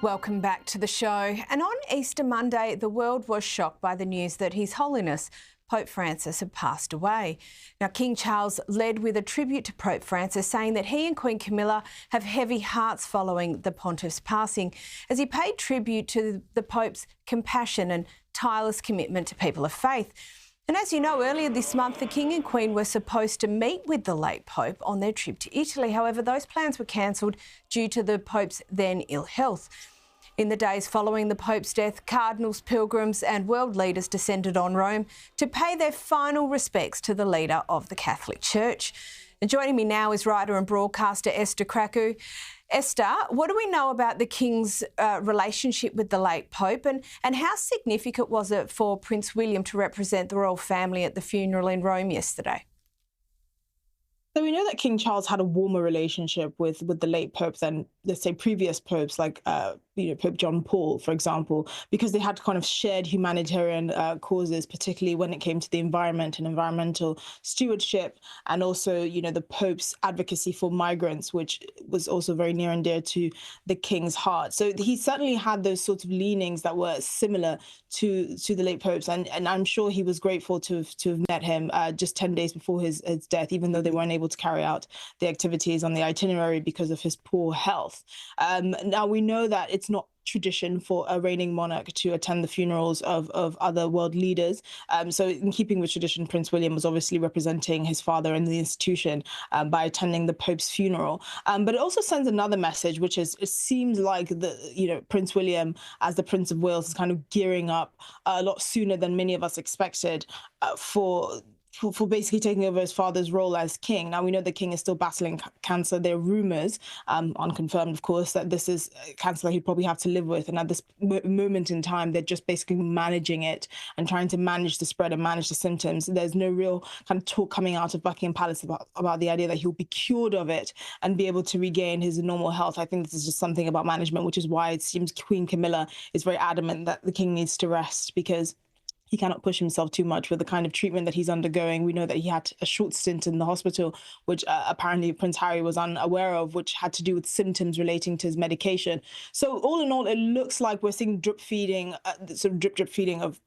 Welcome back to the show. And on Easter Monday, the world was shocked by the news that His Holiness Pope Francis had passed away. Now, King Charles led with a tribute to Pope Francis, saying that he and Queen Camilla have heavy hearts following the pontiff's passing, as he paid tribute to the Pope's compassion and tireless commitment to people of faith. And as you know, earlier this month, the King and Queen were supposed to meet with the late Pope on their trip to Italy. However, those plans were cancelled due to the Pope's then ill health. In the days following the Pope's death, cardinals, pilgrims and world leaders descended on Rome to pay their final respects to the leader of the Catholic Church. And joining me now is writer and broadcaster Esther Kraku. Esther, what do we know about the King's relationship with the late Pope, and how significant was it for Prince William to represent the royal family at the funeral in Rome yesterday? So we know that King Charles had a warmer relationship with the late Pope than, let's say, previous popes like Pope John Paul, for example, because they had kind of shared humanitarian causes, particularly when it came to the environment and environmental stewardship, and also, the Pope's advocacy for migrants, which was also very near and dear to the King's heart. So he certainly had those sorts of leanings that were similar to the late Popes, and I'm sure he was grateful to have met him just 10 days before his death, even though they weren't able to carry out the activities on the itinerary because of his poor health. Now, we know that it's not tradition for a reigning monarch to attend the funerals of other world leaders. So in keeping with tradition, Prince William was obviously representing his father in the institution by attending the Pope's funeral. But it also sends another message, which is it seems like Prince William, as the Prince of Wales, is kind of gearing up a lot sooner than many of us expected for basically taking over his father's role as king. Now, we know the king is still battling cancer. There are rumours, unconfirmed, of course, that this is cancer that he'd probably have to live with. And at this moment in time, they're just basically managing it and trying to manage the spread and manage the symptoms. There's no real kind of talk coming out of Buckingham Palace about the idea that he'll be cured of it and be able to regain his normal health. I think this is just something about management, which is why it seems Queen Camilla is very adamant that the king needs to rest, because he cannot push himself too much with the kind of treatment that he's undergoing. We know that he had a short stint in the hospital, which apparently Prince Harry was unaware of, which had to do with symptoms relating to his medication. So all in all, it looks like we're seeing drip feeding of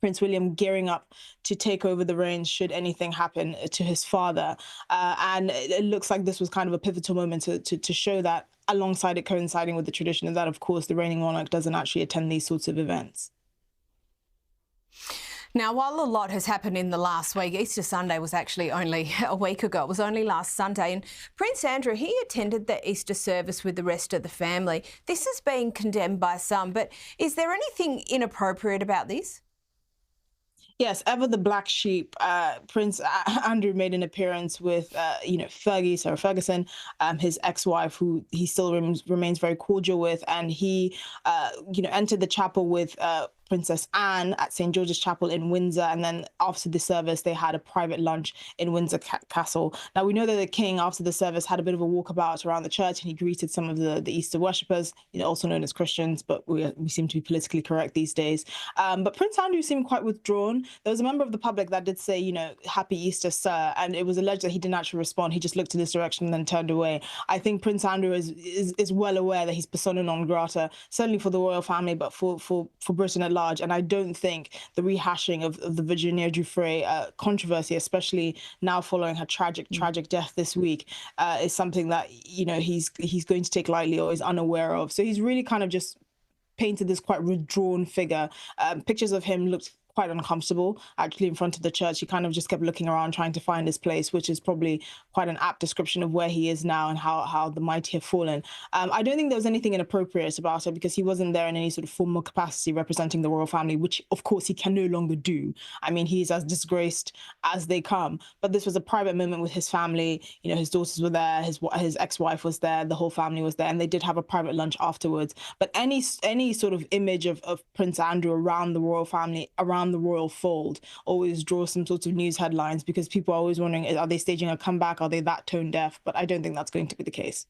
Prince William gearing up to take over the reins should anything happen to his father. And it looks like this was kind of a pivotal moment to show that, alongside it coinciding with the tradition, and that, of course, the reigning monarch doesn't actually attend these sorts of events. Now, while a lot has happened in the last week, Easter Sunday was actually only a week ago. It was only last Sunday. And Prince Andrew, he attended the Easter service with the rest of the family. This is being condemned by some, but is there anything inappropriate about this? Yes, ever the black sheep, Prince Andrew made an appearance with, Sarah Ferguson, his ex-wife, who he still remains very cordial with, and he, entered the chapel with Princess Anne at St. George's Chapel in Windsor, and then after the service, they had a private lunch in Windsor Castle. Now, we know that the king, after the service, had a bit of a walkabout around the church, and he greeted some of the Easter worshippers, also known as Christians, but we seem to be politically correct these days. But Prince Andrew seemed quite withdrawn. There was a member of the public that did say, "Happy Easter, sir," and it was alleged that he didn't actually respond. He just looked in this direction and then turned away. I think Prince Andrew is well aware that he's persona non grata, certainly for the royal family, but for Britain at large. And I don't think the rehashing of the Virginia Giuffre controversy, especially now following her tragic death this week, is something that he's going to take lightly or is unaware of. So he's really kind of just painted this quite withdrawn figure. Pictures of him looked quite uncomfortable, actually, in front of the church. He kind of just kept looking around, trying to find his place, which is probably quite an apt description of where he is now and how the mighty have fallen. I don't think there was anything inappropriate about it, because he wasn't there in any sort of formal capacity representing the royal family, which, of course, he can no longer do. I mean, he's as disgraced as they come. But this was a private moment with his family. His daughters were there, his ex-wife was there, the whole family was there, and they did have a private lunch afterwards. But any sort of image of Prince Andrew around the royal family, around the royal fold, always draws some sorts of news headlines, because people are always wondering, are they staging a comeback? Are they that tone deaf? But I don't think that's going to be the case.